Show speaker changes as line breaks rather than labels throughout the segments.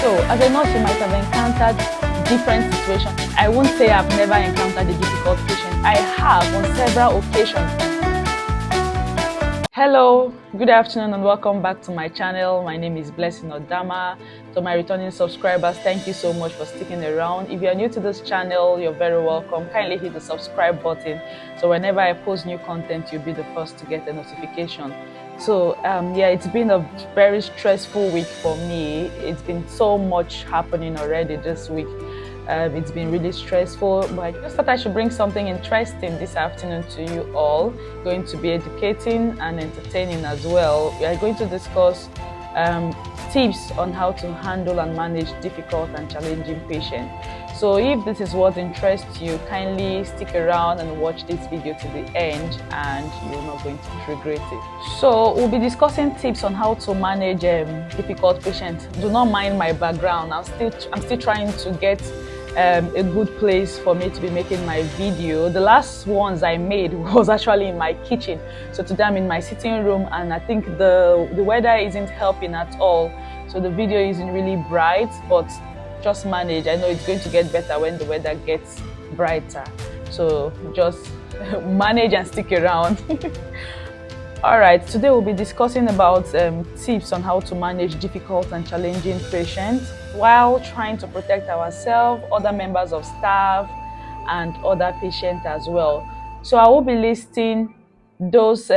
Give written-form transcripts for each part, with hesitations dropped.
So, as a nurse, you might have encountered different situations. I won't say I've never encountered a difficult patient. I have on several occasions. Hello, good afternoon and welcome back to my channel. My name is Blessing Odama. To my returning subscribers, thank you so much for sticking around. If you are new to this channel, you're very welcome. Kindly hit the subscribe button so whenever I post new content, you'll be the first to get a notification. So yeah, it's been a very stressful week for me. It's been so much happening already this week. It's been really stressful, but I just thought I should bring something interesting this afternoon to you all. Going to be educating and entertaining as well. We are going to discuss tips on how to handle and manage difficult and challenging patients. So if this is what interests you, kindly stick around and watch this video to the end and you're not going to regret it. So we'll be discussing tips on how to manage difficult patients. Do not mind my background. I'm still trying to get a good place for me to be making my video. The last ones I made was actually in my kitchen. So today I'm in my sitting room and I think the weather isn't helping at all. So the video isn't really bright, but just manage. I know it's going to get better when the weather gets brighter. So just manage and stick around. Alright, today we'll be discussing about tips on how to manage difficult and challenging patients while trying to protect ourselves, other members of staff, and other patients as well. So I will be listing those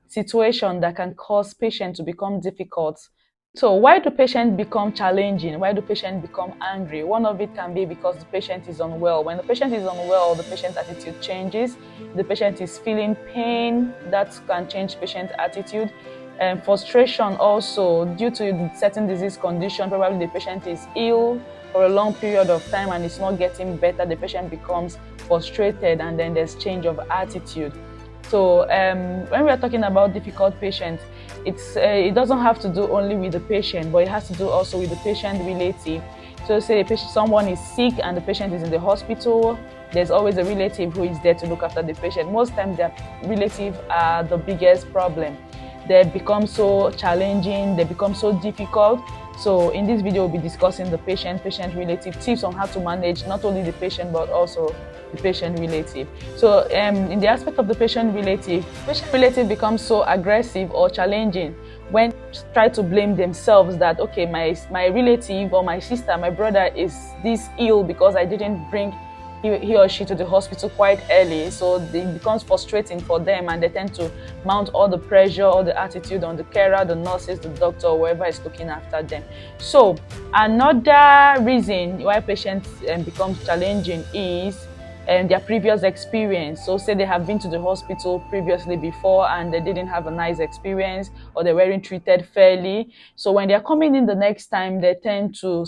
situations that can cause patients to become difficult. So why do patients become challenging? Why do patients become angry? One of it can be because the patient is unwell. When the patient is unwell, the patient's attitude changes. The patient is feeling pain, that can change patient attitude. Frustration also, due to certain disease condition, probably the patient is ill for a long period of time and it's not getting better, the patient becomes frustrated and then there's change of attitude. So when we are talking about difficult patients, it doesn't have to do only with the patient, but it has to do also with the patient relative. So say someone is sick and the patient is in the hospital, there's always a relative who is there to look after the patient. Most times their relatives are the biggest problem. They become so challenging, they become so difficult. So in this video, we'll be discussing the patient relative tips on how to manage not only the patient but also the patient relative. So in the aspect of the patient relative becomes so aggressive or challenging when try to blame themselves that, okay, my relative or my sister, my brother is this ill because I didn't bring he or she to the hospital quite early. So it becomes frustrating for them and they tend to mount all the pressure, all the attitude on the carer, the nurses, the doctor, or whoever is looking after them. So another reason why patients becomes challenging is their previous experience. So say they have been to the hospital previously before and they didn't have a nice experience or they weren't treated fairly. So when they're coming in the next time, they tend to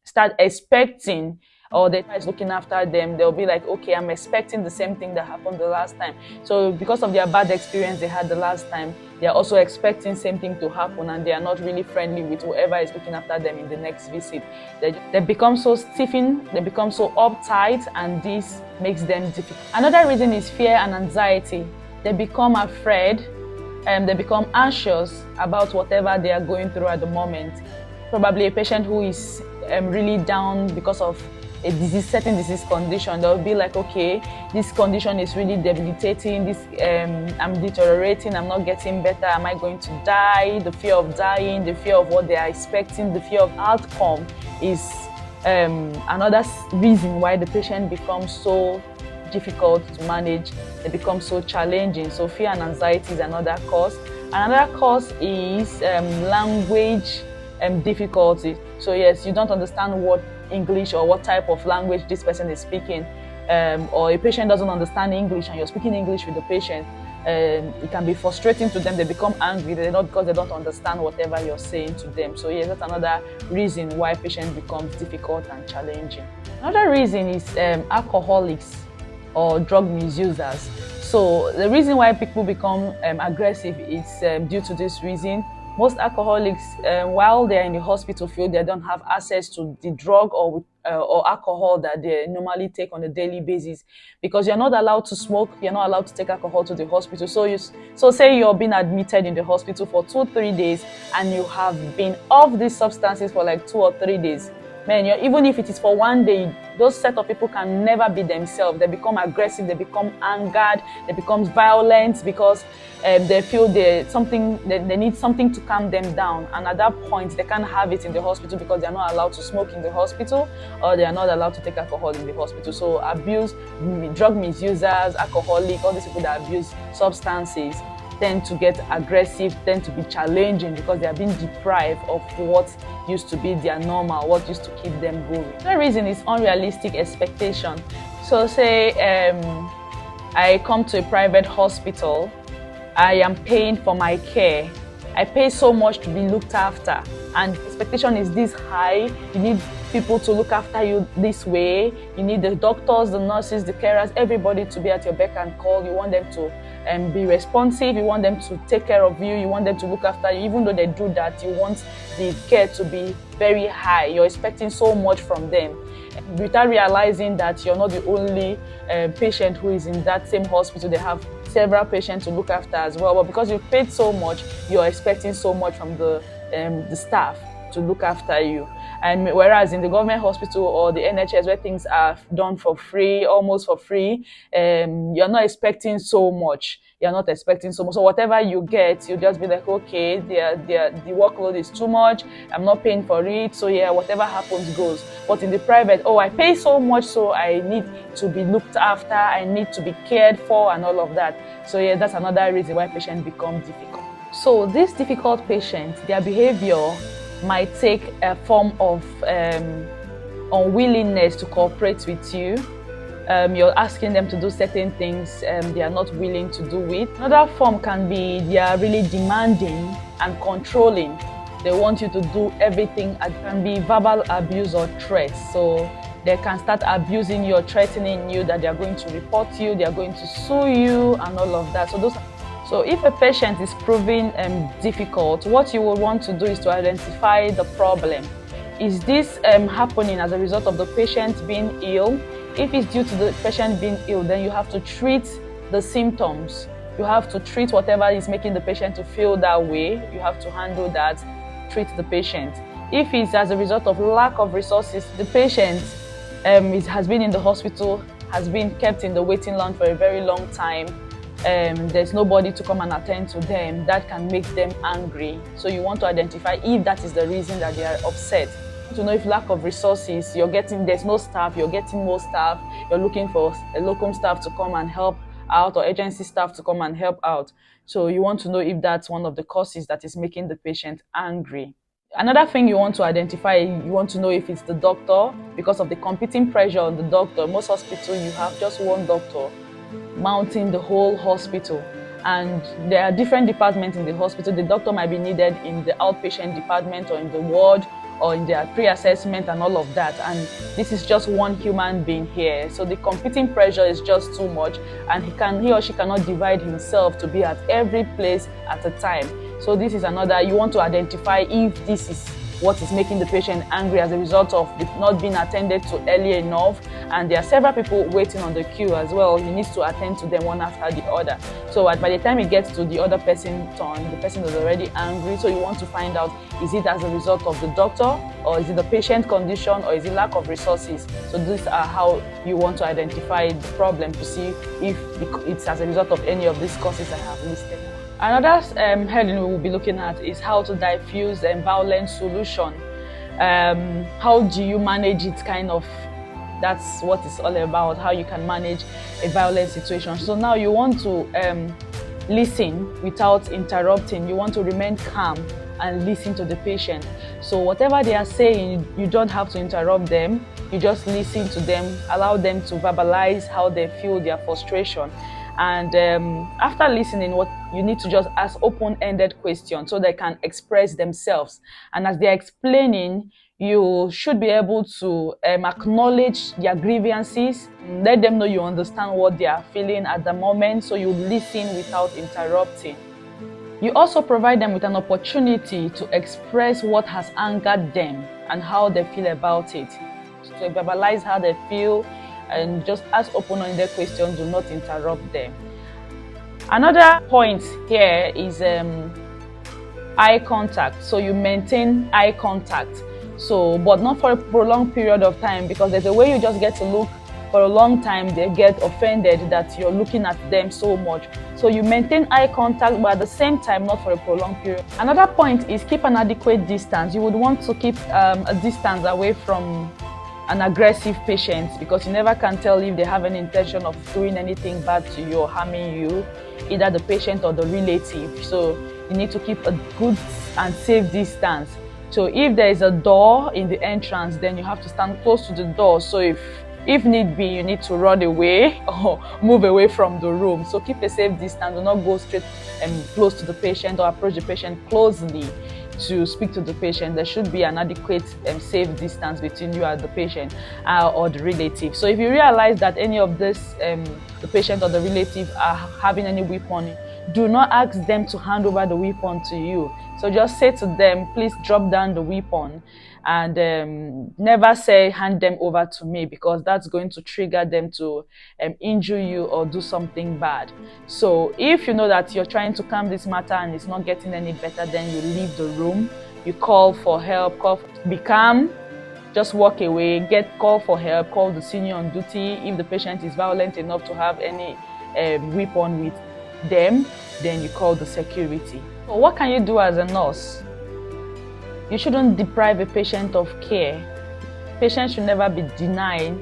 start expecting, or the is looking after them, they'll be like, okay, I'm expecting the same thing that happened the last time. So because of their bad experience they had the last time, they're also expecting same thing to happen and they are not really friendly with whoever is looking after them in the next visit. They become so stiffened, they become so uptight, and this makes them difficult. Another reason is fear and anxiety. They become afraid and they become anxious about whatever they are going through at the moment. Probably a patient who is really down because of a certain disease condition, they'll be like, okay, this condition is really debilitating, I'm deteriorating, I'm not getting better, am I going to die? The fear of dying, the fear of what they are expecting, the fear of outcome is another reason why the patient becomes so difficult to manage. They become so challenging. So fear and anxiety is another cause. Another cause is language difficulty. So yes, you don't understand what English or what type of language this person is speaking, or a patient doesn't understand English and you're speaking English with the patient. It can be frustrating to them. They become angry because they don't understand whatever you're saying to them. So yes, that's another reason why patient becomes difficult and challenging. Another reason is alcoholics or drug misusers. So the reason why people become aggressive is due to this reason. Most alcoholics, while they're in the hospital, feel they don't have access to the drug or alcohol that they normally take on a daily basis, because you're not allowed to smoke, you're not allowed to take alcohol to the hospital. So say you're being admitted in the hospital for 2 3 days and you have been off these substances for like 2 or 3 days. Man, even if it is for one day, those set of people can never be themselves. They become aggressive, they become angered, they become violent because they feel they need something to calm them down. And at that point, they can't have it in the hospital because they're not allowed to smoke in the hospital, or they are not allowed to take alcohol in the hospital. So abuse, drug misusers, alcoholic, all these people that abuse substances tend to get aggressive, tend to be challenging because they are being deprived of what used to be their normal, what used to keep them going. The reason is unrealistic expectation. So say I come to a private hospital, I am paying for my care. I pay so much to be looked after, and expectation is this high. You need people to look after you this way. You need the doctors, the nurses, the carers, everybody to be at your beck and call. You want them to be responsive. You want them to take care of you. You want them to look after you. Even though they do that, you want the care to be very high. You're expecting so much from them, without realizing that you're not the only patient who is in that same hospital. They have several patients to look after as well, but because you've paid so much, you're expecting so much from the staff to look after you. And whereas in the government hospital or the NHS, where things are done for free, almost for free, you're not expecting so much. You're not expecting so much. So whatever you get, you just be like, okay, the workload is too much. I'm not paying for it. So yeah, whatever happens goes. But in the private, oh, I pay so much, so I need to be looked after. I need to be cared for and all of that. So yeah, that's another reason why patients become difficult. So these difficult patients, their behavior might take a form of unwillingness to cooperate with you. You're asking them to do certain things they are not willing to do it. Another form can be they are really demanding and controlling. They want you to do everything. It can be verbal abuse or threats. So they can start abusing you or threatening you that they are going to report you, they are going to sue you and all of that. So if a patient is proving difficult, what you will want to do is to identify the problem. Is this happening as a result of the patient being ill? If it's due to the patient being ill, then you have to treat the symptoms. You have to treat whatever is making the patient to feel that way. You have to handle that, treat the patient. If it's as a result of lack of resources, the patient has been in the hospital, has been kept in the waiting lounge for a very long time, there's nobody to come and attend to them, that can make them angry. So you want to identify if that is the reason that they are upset. To know if lack of resources, there's no staff, you're getting more staff, you're looking for a locum staff to come and help out or agency staff to come and help out. So you want to know if that's one of the causes that is making the patient angry. Another thing you want to identify, you want to know if it's the doctor, because of the competing pressure on the doctor. Most hospitals, you have just one doctor mounting the whole hospital, and there are different departments in the hospital. The doctor might be needed in the outpatient department or in the ward or in their pre-assessment and all of that, and this is just one human being here. So the competing pressure is just too much, and he or she cannot divide himself to be at every place at a time. So this is another, you want to identify if this is what is making the patient angry as a result of not being attended to early enough, and there are several people waiting on the queue as well. He needs to attend to them one after the other. So by the time it gets to the other person's turn, the person is already angry. So you want to find out, is it as a result of the doctor, or is it the patient condition, or is it lack of resources? So these are how you want to identify the problem, to see if it's as a result of any of these causes I have listed. Another heading we will be looking at is how to diffuse violent solution. How do you manage it, kind of? That's what it's all about, how you can manage a violent situation. So now you want to listen without interrupting. You want to remain calm and listen to the patient. So whatever they are saying, you don't have to interrupt them. You just listen to them, allow them to verbalize how they feel, their frustration. And after listening, what you need to just ask open-ended questions so they can express themselves. And as they're explaining, you should be able to acknowledge their grievances, let them know you understand what they are feeling at the moment, so you listen without interrupting. You also provide them with an opportunity to express what has angered them and how they feel about it. To verbalize how they feel and just ask open-ended questions. Do not interrupt them. Another point here is eye contact. So you maintain eye contact. So, but not for a prolonged period of time, because there's a way you just get to look for a long time, they get offended that you're looking at them so much. So you maintain eye contact, but at the same time, not for a prolonged period. Another point is keep an adequate distance. You would want to keep a distance away from an aggressive patient, because you never can tell if they have any intention of doing anything bad to you or harming you, either the patient or the relative. So you need to keep a good and safe distance. So if there is a door in the entrance, then you have to stand close to the door. So if need be, you need to run away or move away from the room. So keep a safe distance. Do not go straight and close to the patient or approach the patient closely to speak to the patient. There should be an adequate safe distance between you and the patient or the relative. So if you realize that any of this, the patient or the relative are having any weapon, do not ask them to hand over the weapon to you. So just say to them, please drop down the weapon, and never say hand them over to me, because that's going to trigger them to injure you or do something bad. So if you know that you're trying to calm this matter and it's not getting any better, then you leave the room, you call for help, be calm, just walk away, call for help, call the senior on duty. If the patient is violent enough to have any weapon with them, then you call the security. So what can you do as a nurse? You shouldn't deprive a patient of care. Patients should never be denied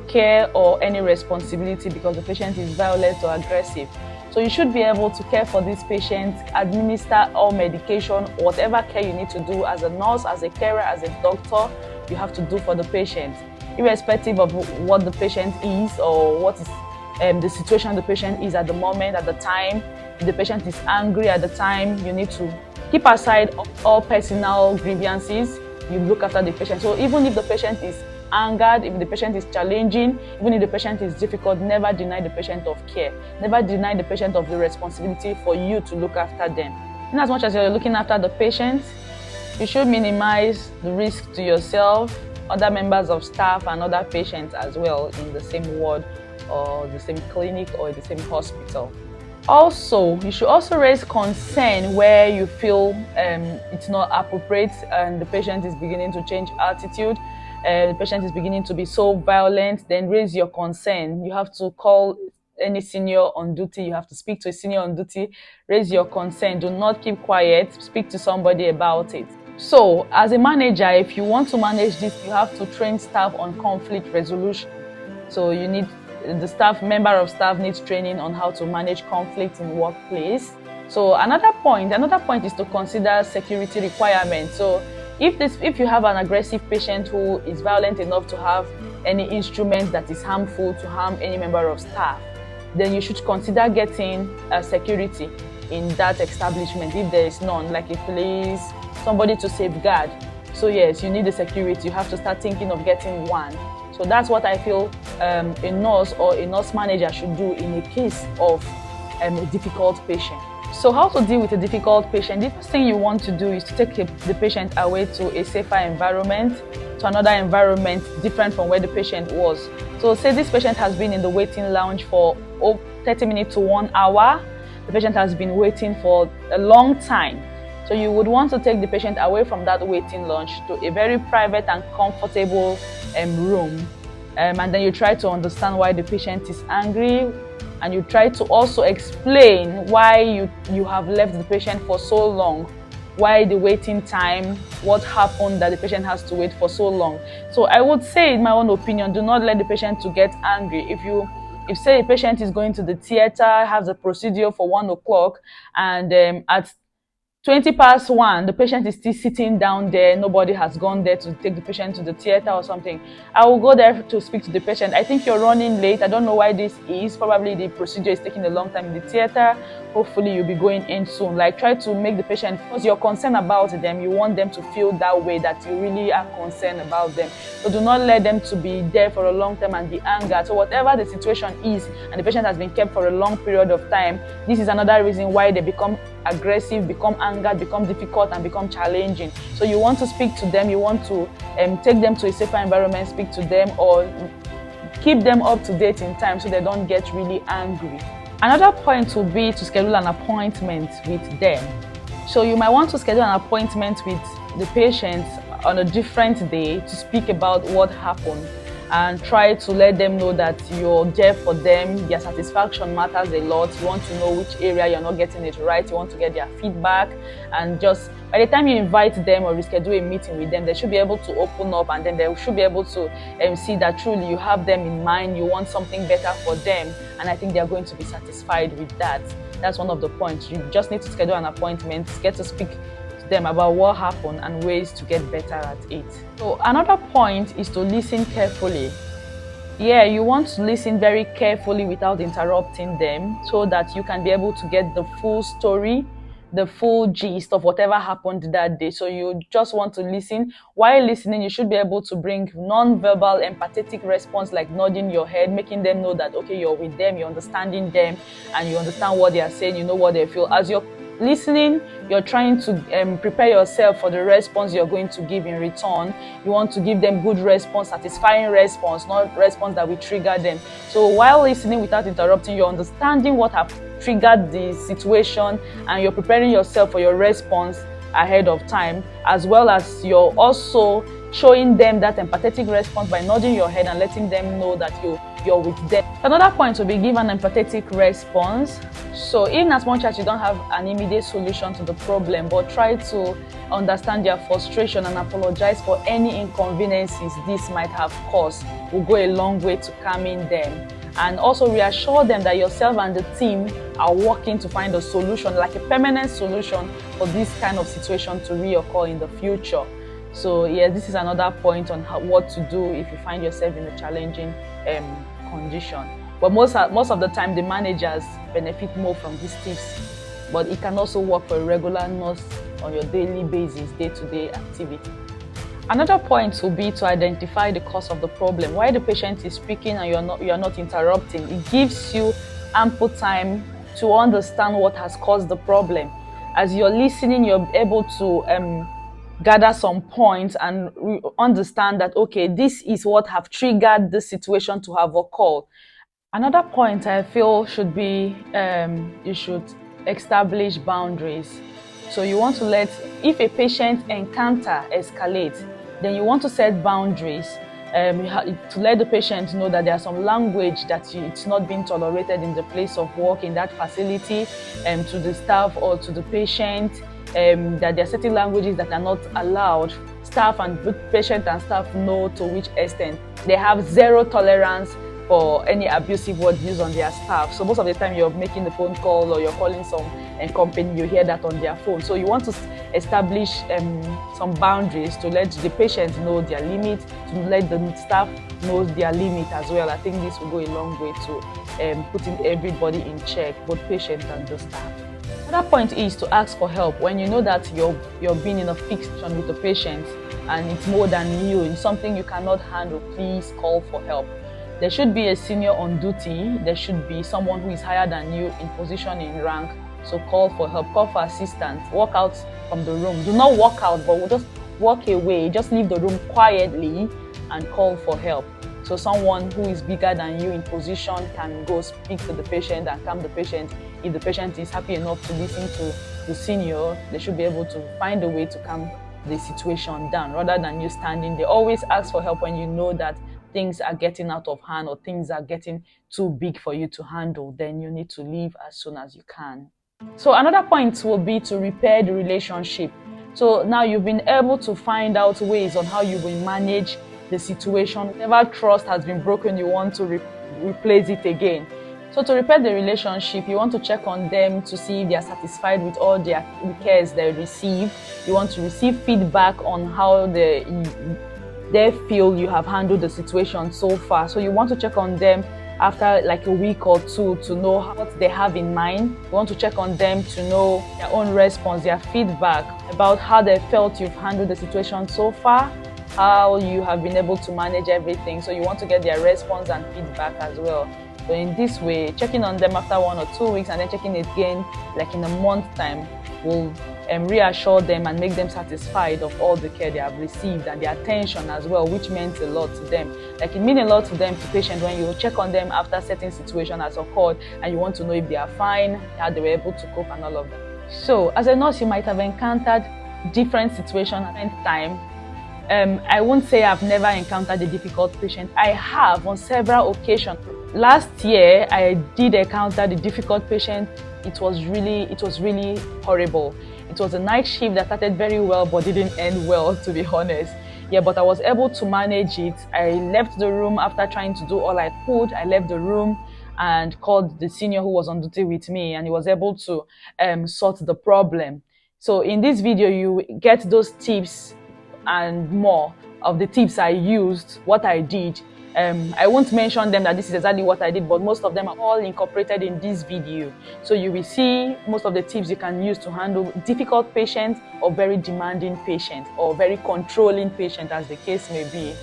care or any responsibility because the patient is violent or aggressive. So you should be able to care for this patient, administer all medication, whatever care you need to do as a nurse, as a carer, as a doctor, you have to do for the patient, irrespective of what the patient is or what is the situation the patient is at the moment, at the time. If the patient is angry at the time, you need to keep aside all personal grievances. You look after the patient. So even if the patient is angered, if the patient is challenging, even if the patient is difficult, never deny the patient of care. Never deny the patient of the responsibility for you to look after them. In as much as you're looking after the patient, you should minimize the risk to yourself, other members of staff, and other patients as well in the same ward or the same clinic or the same hospital. Also, you should also raise concern where you feel it's not appropriate and the patient is beginning to change attitude, the patient is beginning to be so violent, then raise your concern. You have to call any senior on duty, you have to speak to a senior on duty, raise your concern. Do not keep quiet, speak to somebody about it. So, as a manager, if you want to manage this, you have to train staff on conflict resolution. So the member of staff needs training on how to manage conflict in workplace. So another point is to consider security requirements. So if you have an aggressive patient who is violent enough to have any instrument that is harmful to harm any member of staff, then you should consider getting security in that establishment if there is none, like a police, somebody to safeguard. So yes, you need the security. You have to start thinking of getting one. So that's what I feel a nurse or a nurse manager should do in a case of a difficult patient. So how to deal with a difficult patient? The first thing you want to do is to take the patient away to a safer environment, to another environment different from where the patient was. So say this patient has been in the waiting lounge for 30 minutes to 1 hour. The patient has been waiting for a long time. So you would want to take the patient away from that waiting lounge to a very private and comfortable room. And then you try to understand why the patient is angry, and you try to also explain why you have left the patient for so long, why the waiting time, what happened that the patient has to wait for so long. So I would say, in my own opinion, do not let the patient to get angry. If say a patient is going to the theater, has a procedure for 1 o'clock, and at 1:20, the patient is still sitting down there, nobody has gone there to take the patient to the theater or something, I will go there to speak to the patient. I think you're running late. I don't know why this is. Probably the procedure is taking a long time in the theater. Hopefully you'll be going in soon. Like, try to make the patient, because you're concerned about them, you want them to feel that way, that you really are concerned about them. So do not let them to be there for a long time and be angered. So whatever the situation is, and the patient has been kept for a long period of time, this is another reason why they become aggressive, become angered, become difficult, and become challenging. So you want to speak to them, you want to take them to a safer environment, speak to them, or keep them up to date in time so they don't get really angry. Another point would be to schedule an appointment with them. So you might want to schedule an appointment with the patient on a different day to speak about what happened, and try to let them know that you're there for them. Their satisfaction matters a lot. You want to know which area you're not getting it right. You want to get their feedback, and just by the time you invite them or reschedule a meeting with them, they should be able to open up, and then they should be able to see that truly you have them in mind. You want something better for them, and I think they're going to be satisfied with that. That's one of the points. You just need to schedule an appointment, get to speak them about what happened and ways to get better at it. So another point is to listen carefully. Yeah, you want to listen very carefully without interrupting them, so that you can be able to get the full story, the full gist of whatever happened that day. So you just want to listen. While listening, you should be able to bring non-verbal empathetic response, like nodding your head, making them know that okay, you're with them, you're understanding them, and you understand what they are saying, you know what they feel. As you're listening, you're trying to prepare yourself for the response you're going to give in return. You want to give them good response, satisfying response, not response that will trigger them. So while listening without interrupting, you're understanding what have triggered the situation, and you're preparing yourself for your response ahead of time, as well as you're also showing them that empathetic response by nodding your head and letting them know that you're with them. Another point will be give an empathetic response. So in as much as you don't have an immediate solution to the problem, but try to understand their frustration and apologize for any inconveniences this might have caused, will go a long way to calming them. And also reassure them that yourself and the team are working to find a solution, like a permanent solution for this kind of situation to reoccur in the future. So yeah, this is another point on what to do if you find yourself in a challenging condition. But most of the time, the managers benefit more from these tips. But it can also work for a regular nurse on your daily basis, day-to-day activity. Another point will be to identify the cause of the problem. While the patient is speaking and you're not interrupting, it gives you ample time to understand what has caused the problem. As you're listening, you're able to gather some points and understand that, okay, this is what have triggered the situation to have occurred. Another point I feel should be you should establish boundaries. So you want to if a patient encounter escalates, then you want to set boundaries to let the patient know that there's some language that it's not being tolerated in the place of work, in that facility, to the staff or to the patient, that there are certain languages that are not allowed. Staff and patient and staff know to which extent. They have zero tolerance for any abusive word used on their staff. So most of the time you're making the phone call or you're calling some company, you hear that on their phone. So you want to establish some boundaries to let the patient know their limit, to let the staff know their limit as well. I think this will go a long way to putting everybody in check, both patient and the staff. Another point is to ask for help. When you know that you're being in a fiction with the patient and it's more than you, it's something you cannot handle, please call for help. There should be a senior on duty. There should be someone who is higher than you in position, in rank. So call for help, call for assistance, walk out from the room. Do not walk out, but just walk away. Just leave the room quietly and call for help. So someone who is bigger than you in position can go speak to the patient and calm the patient. If the patient is happy enough to listen to the senior, they should be able to find a way to calm the situation down rather than you standing there. Always ask for help when you know that things are getting out of hand or things are getting too big for you to handle. Then you need to leave as soon as you can. So another point will be to repair the relationship. So now you've been able to find out ways on how you will manage the situation. Whenever trust has been broken, you want to replace it again. So to repair the relationship, you want to check on them to see if they are satisfied with all their cares they receive. You want to receive feedback on how they feel you have handled the situation so far. So you want to check on them after like a week or two to know what they have in mind. You want to check on them to know their own response, their feedback about how they felt you've handled the situation so far, how you have been able to manage everything. So you want to get their response and feedback as well. So in this way, checking on them after 1 or 2 weeks and then checking again like in a month time will reassure them and make them satisfied of all the care they have received and the attention as well, which meant a lot to them. Like it means a lot to them, to patients, when you check on them after certain situation has occurred and you want to know if they are fine, how they were able to cope and all of that. So as a nurse, you might have encountered different situations at the time. I won't say I've never encountered a difficult patient. I have on several occasions. Last year, I did encounter the difficult patient. It was really horrible. It was a night shift that started very well but didn't end well, to be honest. Yeah, but I was able to manage it. I left the room after trying to do all I could. I left the room and called the senior who was on duty with me, and he was able to sort the problem. So in this video, you get those tips and more of the tips I used, what I did. I won't mention them that this is exactly what I did, but most of them are all incorporated in this video. So you will see most of the tips you can use to handle difficult patients or very demanding patients or very controlling patients, as the case may be.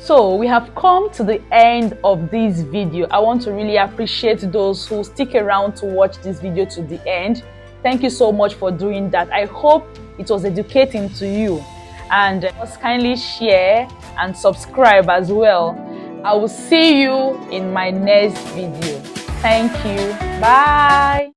So we have come to the end of this video. I want to really appreciate those who stick around to watch this video to the end. Thank you so much for doing that. I hope it was educating to you. And just kindly share and subscribe as well. I will see you in my next video. Thank you. Bye.